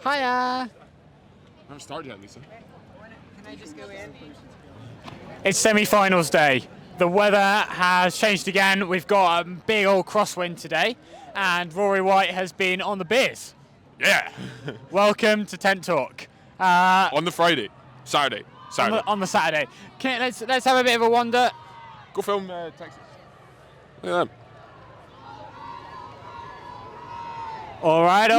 Hiya. I haven't started yet, Lisa. Can I just go in? It's semi-finals day. The weather has changed again. We've got a big old crosswind today, and Rory White has been on the beers. Yeah. Welcome to Tent Talk. On the Saturday. On the Saturday. Let's have a bit of a wander. Go film Texas. Look at them. All right.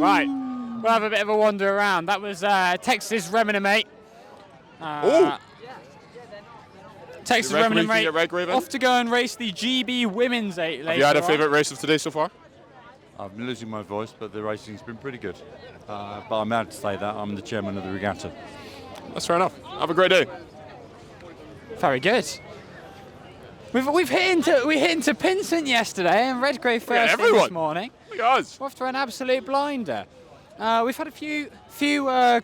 Right. We'll have a bit of a wander around. That was Texas Remington Mate. Texas Remington Mate Redgrave off to go and race the GB Women's 8 later. Have you had a on. favourite race of today so far? I'm losing my voice, but the racing's been pretty good. But I'm allowed to say that I'm the chairman of the regatta. That's fair enough. Have a great day. Very good. We hit into Pinsent yesterday and Redgrave first thing this morning. Look at us. We're off to an absolute blinder. We've had a few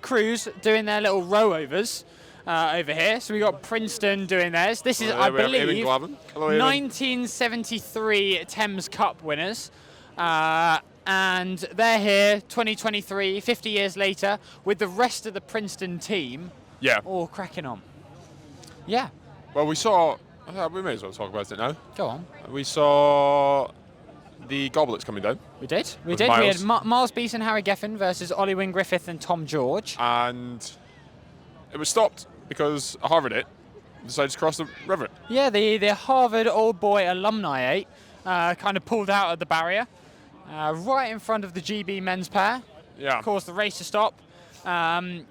crews doing their little row-overs over here. So we got Princeton doing theirs. This is, I believe, 1973 Thames Cup winners. And they're here 2023, 50 years later, with the rest of the Princeton team all cracking on. Yeah. Well, we saw... we may as well talk about it now. Go on. We saw the goblets coming down. We did. We Miles. had Miles Beeson, Harry Geffen versus Ollie Wynne Griffith and Tom George. And it was stopped because a Harvard decided to cross the river. Yeah, the Harvard Old Boy Alumni 8 kind of pulled out of the barrier right in front of the GB men's pair. Yeah. Caused the race to stop.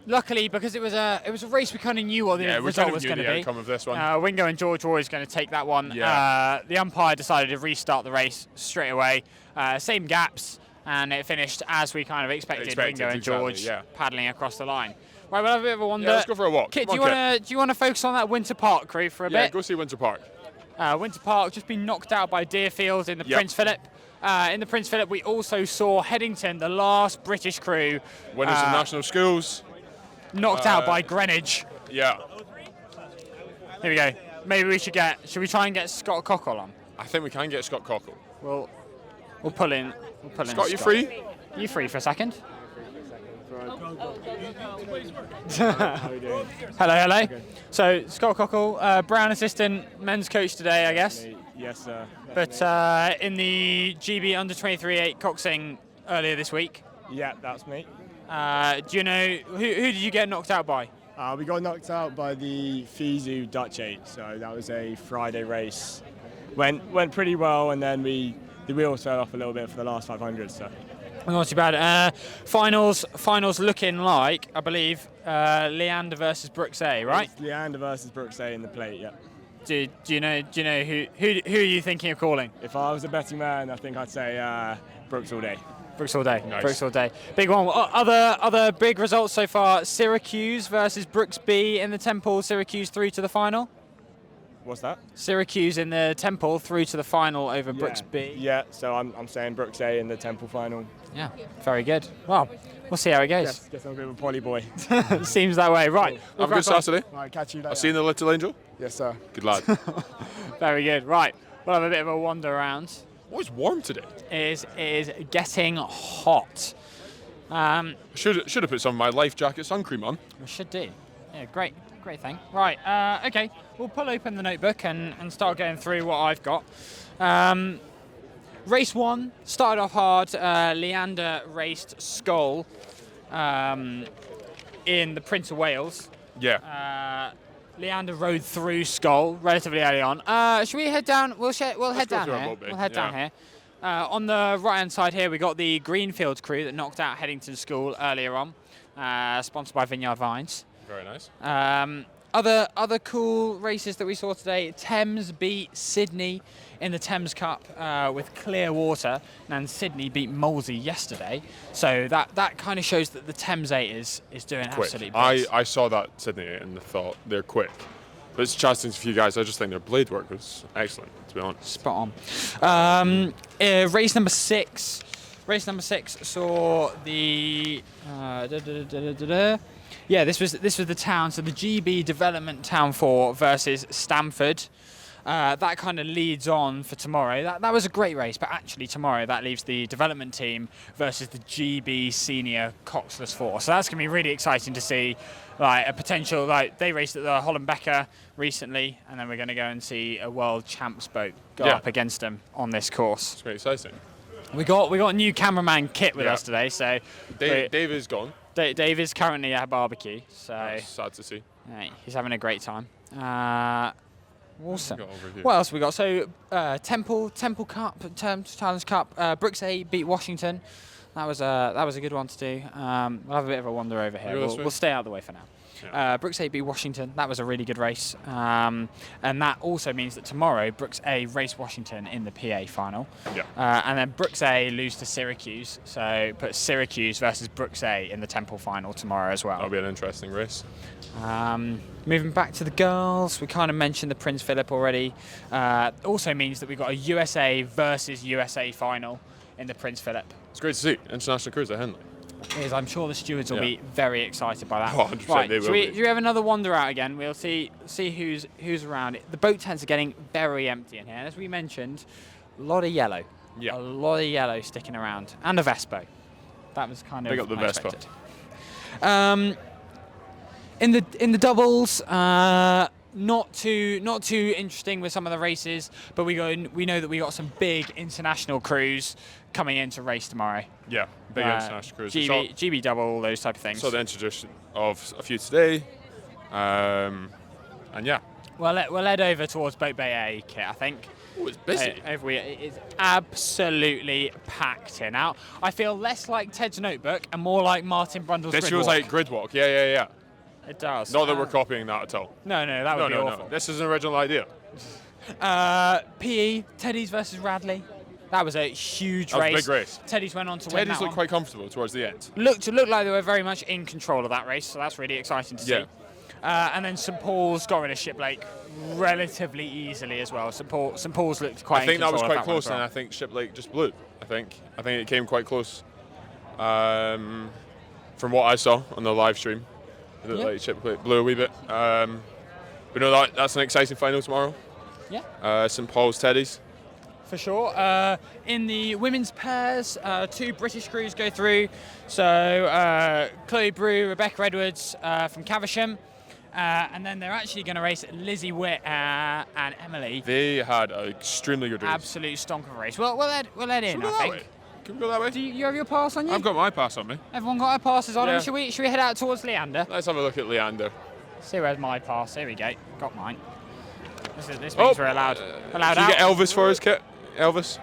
Luckily, because it was a race we kind of knew what the result was going to be. The outcome of this one. Wingo and George were always going to take that one. Yeah. The umpire decided to restart the race straight away. Same gaps, and it finished as we kind of expected. Wingo and George paddling across the line. Right, we'll have a bit of a wander. Yeah, let's go for a walk. Kit, do you want to focus on that Winter Park crew for a bit? Yeah, go see Winter Park. Winter Park just been knocked out by Deerfield in the Prince Philip. In the Prince Philip, we also saw Headington, the last British crew. Winners of national schools. Knocked out by Greenwich. Yeah. Here we go. Maybe should we try and get Scott Cockle on? I think we can get Scott Cockle. We'll pull in. Scott, you free? You free for a second? Hello. Okay. So Scott Cockle, Brown assistant, men's coach today, I guess. Yes, sir. But in the GB under 23 8 coxing earlier this week. Yeah, that's me. Do you know who did you get knocked out by? We got knocked out by the Fizu Dutch 8, so that was a Friday race. Went pretty well, and then the wheels fell off a little bit for the last 500. So. Not too bad. Finals looking like, I believe, Leander versus Brooks A, right? It's Leander versus Brooks A in the plate, yeah. Do you know who are you thinking of calling? If I was a betting man, I think I'd say Brooks all day. Brooks all day. Nice. Brooks all day. Big one. Other big results so far. Syracuse versus Brooks B in the Temple. Syracuse through to the final. What's that? Syracuse in the Temple through to the final over Brooks B. Yeah, so I'm saying Brooks A in the Temple final. Yeah, very good. Well, we'll see how it goes. Guess I'm a bit of a poly boy. Seems that way. Right. Have a good Saturday. Right, catch you later. I've seen the little angel. Yes, sir. Good lad. Very good. Right. We'll have a bit of a wander around. Oh, it's warm today. It is getting hot. Should have put some of my life jacket sun cream on. We should do. Yeah, great thing. Right, okay, we'll pull open the notebook and start going through what I've got. Race 1 started off hard. Leander raced Skull in the Prince of Wales. Yeah. Leander rode through Skull relatively early on. Should we head down? We'll head down here. We'll head down here. On the right-hand side here, we got the Greenfield crew that knocked out Headington School earlier on, sponsored by Vineyard Vines. Very nice. Other cool races that we saw today. Thames beat Sydney in the Thames Cup with clear water, and Sydney beat Molesey yesterday. So that kind of shows that the Thames 8 is doing Quick. absolutely brilliant. I saw that Sydney and thought they're quick. But it's chatting to a few guys. I just think their blade work was excellent, to be honest. Spot on. Race number 6. Race number 6 saw the this was the town. So the GB Development Town 4 versus Stamford. that kind of leads on for tomorrow. That was a great race, but actually tomorrow that leaves the development team versus the GB Senior Coxless 4. So that's going to be really exciting to see, like a potential, like they raced at the Holland Becker recently, and then we're going to go and see a world champs boat go up against them on this course. It's very exciting. We got a new cameraman Kit with us today, so Dave is gone. Dave is currently at a barbecue, so That's sad to see. he's having a great time. Awesome. Got over here. What else we got? So Temple Cup, Challenge Cup. Brooks A beat Washington. That was a good one to do. We'll have a bit of a wander over here. We'll stay out of the way for now. Yeah. Brooks A beat Washington. That was a really good race. And that also means that tomorrow Brooks A race Washington in the PA final. Yeah. And then Brooks A lose to Syracuse. So put Syracuse versus Brooks A in the Temple final tomorrow as well. That'll be an interesting race. Moving back to the girls, we kind of mentioned the Prince Philip already. Also means that we've got a USA versus USA final in the Prince Philip. It's great to see. International cruise at Henley. I'm sure the stewards will be very excited by that. Oh, 100% right, they will should be. we have another wander out again? We'll see who's around. The boat tents are getting very empty in here. And as we mentioned, a lot of yellow. Yeah. A lot of yellow sticking around. And a Vespo. That was kind of Big up the Vespa. unexpected. In the doubles, not too interesting with some of the races, but we know that we got some big international crews coming in to race tomorrow. Yeah, big international cruise. GB double, all those type of things. So the introduction of a few today, and yeah. We'll head over towards Boat Bay A, Kit, I think. Oh, it's busy. It is absolutely packed here now. I feel less like Ted's Notebook and more like Martin Brundle's This Grid feels Walk. like grid walk. Yeah. It does. Not that we're copying that at all. No, that would be awful. No. This is an original idea. PE, Teddy's versus Radley. That was a huge That was a race. big race. Teddy's went on to win Teddy's that looked one. quite comfortable towards the end. Looked like they were very much in control of that race, so that's really exciting to see. And then St Paul's got rid of Shiplake relatively easily as well. St Paul's looked quite. I think in that was control quite of that one close, as well. and I think Shiplake just blew. I think it came quite close. From what I saw on the live stream, it looked like Shiplake blew a wee bit. We know that's an exciting final tomorrow. Yeah. St Paul's Teddy's. For sure. In the women's pairs, 2 British crews go through. So Chloe Brew, Rebecca Edwards from Caversham. And then they're actually going to race Lizzie Witt and Emily. They had an extremely good race. Absolute stonk of a race. We'll head in, Should we go I that think. way? Can we go that way? Do you have your pass on you? I've got my pass on me. Everyone got their passes on Yeah. them. Should we head out towards Leander? Let's have a look at Leander. See where's my pass. Here we go. Got mine. This means we're allowed Did out. you get Elvis for us, Kit? Elvis?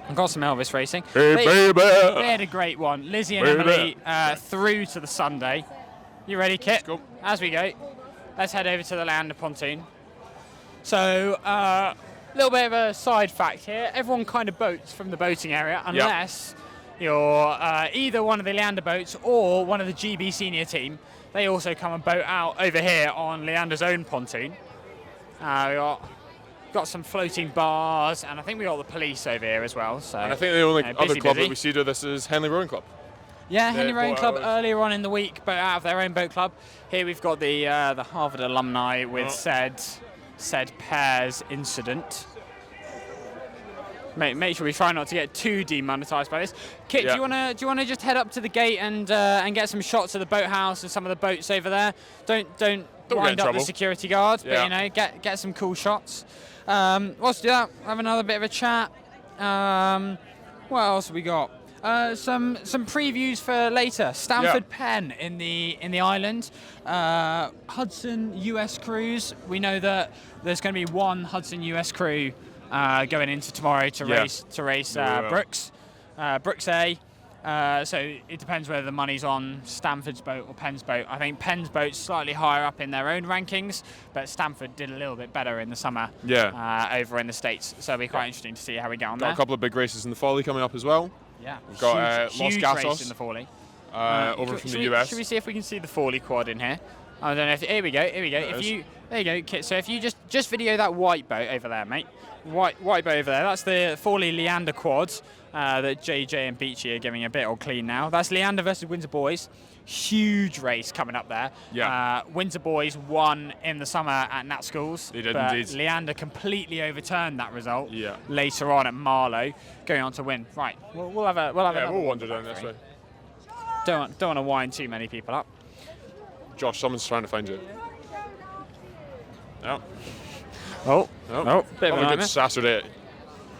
I've got some Elvis racing. Hey, They baby! had a great one. Lizzie and Baby. Emily through to the Sunday. You ready, Kit? Let's go. As we go, let's head over to the Leander pontoon. So, a little bit of a side fact here. Everyone kind of boats from the boating area unless you're either one of the Leander boats or one of the GB senior team. They also come and boat out over here on Leander's own pontoon. We got some floating bars, and I think we got the police over here as well. So, And I think the only other club busy. that we see do this is Henley Rowing Club. Yeah, Henley Yeah, Rowing Club 4 hours. earlier on in the week, boat out of their own boat club. Here we've got the Harvard alumni with said pairs incident. Make sure we try not to get too demonetised by this. Kit, do you wanna just head up to the gate and get some shots of the boathouse and some of the boats over there? Don't get in wind up the trouble. security guard, but Yeah. get some cool shots. Let's do that. Have another bit of a chat. What else have we got? Some previews for later. Stanford Penn in the island. Hudson US cruise. We know that there's going to be one Hudson US crew going into tomorrow to race Brooks A. So it depends whether the money's on Stanford's boat or Penn's boat. I think Penn's boat's slightly higher up in their own rankings, but Stanford did a little bit better in the summer over in the States. So it'll be quite interesting to see how we get on Got there. a couple of big races in the Folly coming up as well. Yeah, We've got huge Los race Gatos in the Foley. over from the US. Should we see if we can see the Foley quad in here? I don't know if here we go. There you go, Kit. So if you just video that white boat over there, mate. White boat over there. That's the Forley Leander quads that JJ and Beachy are giving a bit all clean now. That's Leander versus Windsor Boys. Huge race coming up there. Yeah. Windsor Boys won in the summer at Nat Schools. They did but indeed. Leander completely overturned that result. Yeah. Later on at Marlow, going on to win. Right. We'll have Yeah, we'll wander down this way. Don't want to wind too many people up. Josh, someone's trying to find you. No. Oh. No. Bit of a Have a nightmare. good Saturday.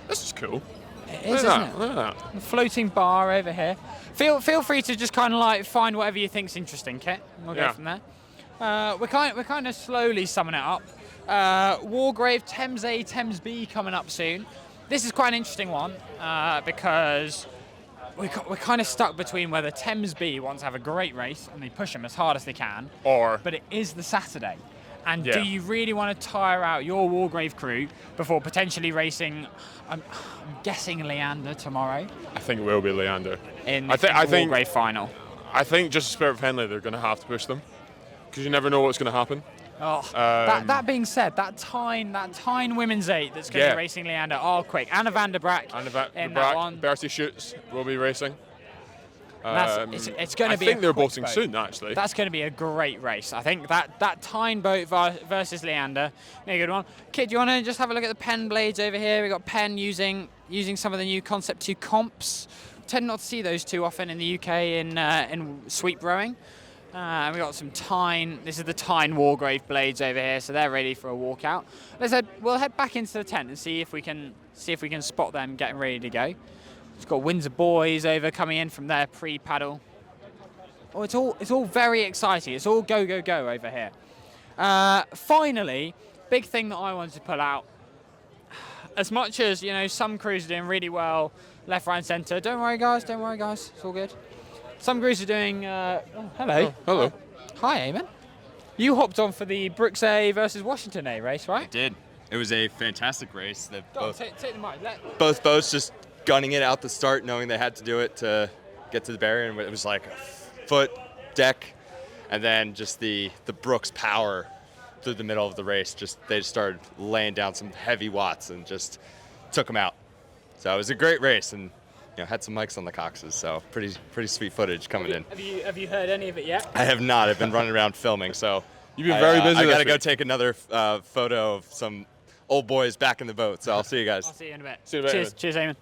This is cool. It is, isn't it? Look at that. The floating bar over here. Feel free to just kind of like find whatever you think's interesting, Kit. We'll go from there. We're kind of slowly summing it up. Wargrave, Thames A, Thames B coming up soon. This is quite an interesting one because we're kind of stuck between whether Thames B wants to have a great race and they push them as hard as they can, but it is the Saturday. And do you really want to tire out your Wargrave crew before potentially racing, I'm guessing Leander tomorrow? I think it will be Leander. In the Wargrave final. I think just the spirit of Henley, they're going to have to push them because you never know what's going to happen. Oh, that being said, that Tyne Women's 8 that's going to be racing Leander are quick. Anna van der Braak in that one. Bertie Schutz will be racing. It's going to be. I think they're boating soon, actually. That's going to be a great race. I think that Tyne boat versus Leander, a good one. Kit, do you want to just have a look at the Penn blades over here? We've got Penn using some of the new Concept 2 comps. Tend not to see those too often in the UK in sweep rowing. And we got some Tyne. This is the Tyne Wargrave blades over here, so they're ready for a walkout. We'll head back into the tent and see if we can spot them getting ready to go. It's got Windsor Boys over coming in from their pre-paddle. Oh, it's all very exciting. It's all go over here. Finally, big thing that I wanted to pull out. As much as some crews are doing really well, left, right, and centre. Don't worry, guys. It's all good. Some crews are doing. Hello. Oh, hello. Hi, Eamon. You hopped on for the Brooks A versus Washington A race, right? I did. It was a fantastic race. Take the mic. Both boats just gunning it out the start, knowing they had to do it to get to the barrier, and it was like a foot deck, and then just the Brooks power through the middle of the race. They just started laying down some heavy watts and just took them out. So it was a great race, and had some mics on the coxes, so pretty sweet footage coming in. Have you heard any of it yet? I have not. I've been running around filming, so you've been very busy. I got to go take another photo of some old boys back in the boat. So I'll see you guys. I'll see you in a bit. See you in a bit. Cheers, Eamon.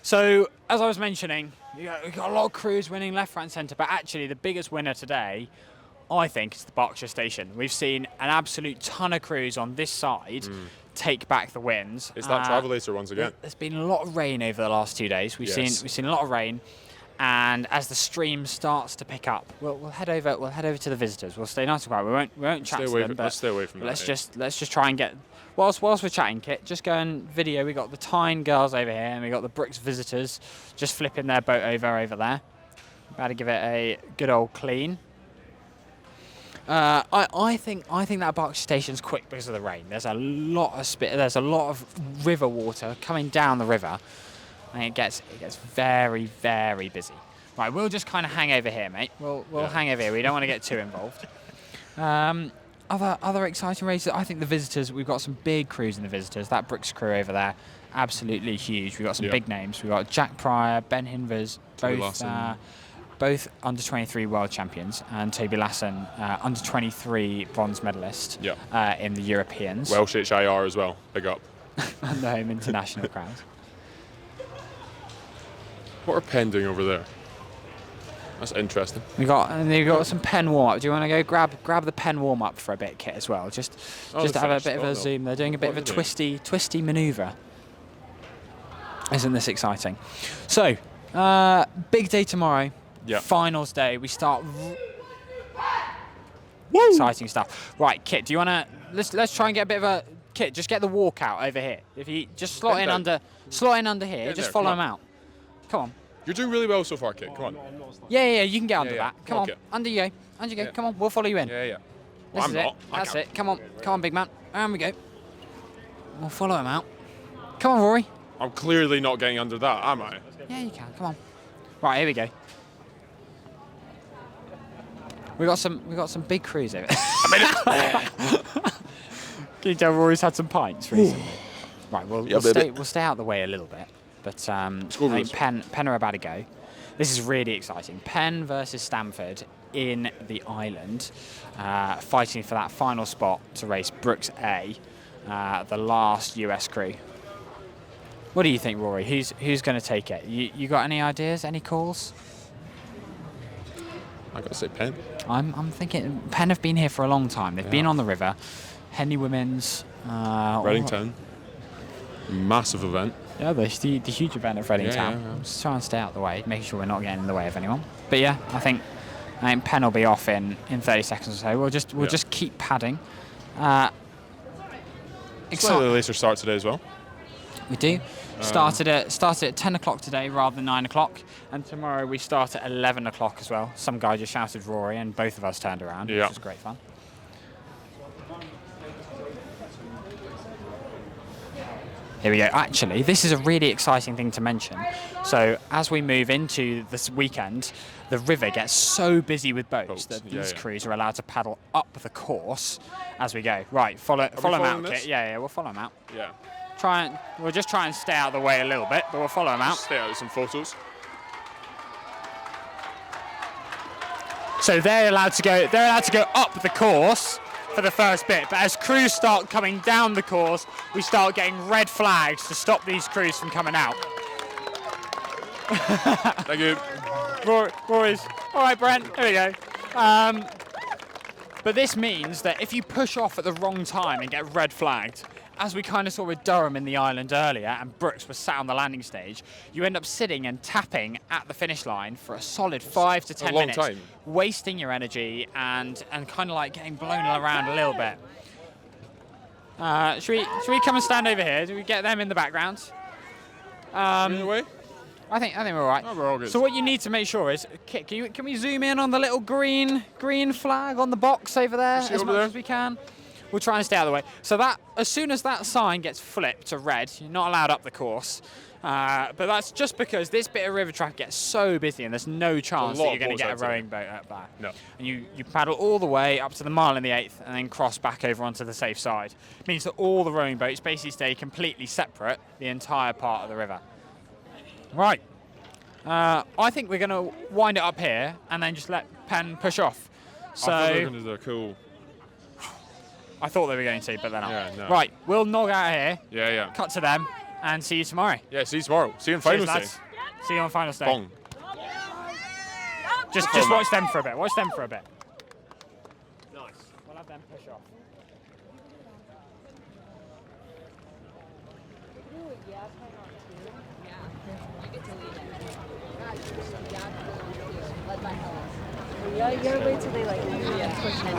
So, as I was mentioning, we've got a lot of crews winning left, right and centre, but actually the biggest winner today, I think, is the Berkshire Station. We've seen an absolute ton of crews on this side take back the wins. It's that Travelator once again. There's been a lot of rain over the last 2 days. We've seen a lot of rain, and as the stream starts to pick up, we'll head over to the visitors. We'll stay nice and quiet. We won't chat to them. Let's stay away from that. Let's just try and get. Whilst we're chatting, Kit, just go and video. We got the Tyne girls over here, and we got the Brooks visitors just flipping their boat over there. About to give it a good old clean. I think that Berkshire Station's quick because of the rain. There's a lot of river water coming down the river, and it gets very, very busy. Right, we'll just kind of hang over here, mate. We'll hang over here. We don't want to get too involved. Other exciting races. I think the visitors. We've got some big crews in the visitors. That Brooks crew over there, absolutely huge. We've got some big names. We've got Jack Pryor, Ben Hinvers, both under 23 world champions, and Toby Lassen, under 23 bronze medalist in the Europeans. Welsh HIR as well. Big up. And the home international crowd. What are Penn doing over there? That's interesting. They've got some Penn warm up. Do you want to go grab the Penn warm up for a bit, Kit, as well? Just to have a bit of a zoom. They're doing a bit of a twisty manoeuvre. Isn't this exciting? So, big day tomorrow. Yeah. Finals day. We start. Woo! Exciting stuff. Right, Kit. Do you want to? Let's try and get a bit of a. Kit, just get the walkout over here. If you just slot in under here, just follow him out. Come on. You're doing really well so far, Kit. Come on. Yeah, you can get under that. Come on, Kit. under you go. Come on, we'll follow you in. Yeah. This is it. That's it. Come on, big man. And we go. We'll follow him out. Come on, Rory. I'm clearly not getting under that, am I? Yeah, you can. Come on. Right, here we go. We got some big crews over. Can you tell Rory's had some pints recently? Right, we'll stay out of the way a little bit. But I think Penn are about to go. This is really exciting. Penn versus Stamford in the Island, fighting for that final spot to race Brooks A, the last US crew. What do you think, Rory? Who's going to take it? You got any ideas? Any calls? I got to say Penn. I'm thinking Penn have been here for a long time. They've been on the river. Henley Women's. Reading Town. Massive event. Yeah, the huge event at Reading Town. Yeah. Just try and stay out of the way, making sure we're not getting in the way of anyone. But yeah, I think Penn will be off in 30 seconds or so. We'll just keep padding. Slightly later start today as well. We do. Started at 10 o'clock today rather than 9 o'clock, and tomorrow we start at 11 o'clock as well. Some guy just shouted Rory, and both of us turned around, which was great fun. Here we go. Actually, this is a really exciting thing to mention. So as we move into this weekend, the river gets so busy with boats that these crews are allowed to paddle up the course as we go. Right, follow them out, Kit. Yeah, we'll follow them out. Yeah. We'll just try and stay out of the way a little bit, but we'll follow them out. Stay out of some photos. So they're allowed to go up the course for the first bit, but as crews start coming down the course, we start getting red flags to stop these crews from coming out. Thank you. Rory's. All right, Brent, here we go. But this means that if you push off at the wrong time and get red flagged, as we kind of saw with Durham in the Island earlier, and Brooks was sat on the landing stage, you end up sitting and tapping at the finish line for a solid 5 to 10 minutes, time. wasting your energy and kind of like getting blown around a little bit. Should we come and stand over here? Do we get them in the background? In the way? I think we're all right. Oh, we're all good. So what you need to make sure is, Kit, can we zoom in on the little green flag on the box over there as much as we can? We'll try and stay out of the way. So that, as soon as that sign gets flipped to red, you're not allowed up the course. But that's just because this bit of river track gets so busy and there's no chance that you're going to get a rowing boat up there. No. And you paddle all the way up to the mile and the eighth and then cross back over onto the safe side. It means that all the rowing boats basically stay completely separate the entire part of the river. Right. I think we're going to wind it up here and then just let Penn push off. So I thought they were going to do a cool... I thought they were going to, but they're not. Yeah, no. Right, we'll nog out of here. Yeah. Cut to them, and see you tomorrow. Yeah, see you tomorrow. See you on finals day. See you on finals day. Bong. Just watch them for a bit. Watch them for a bit. Nice. We'll have them push off. Yeah, you gotta wait till they like push it.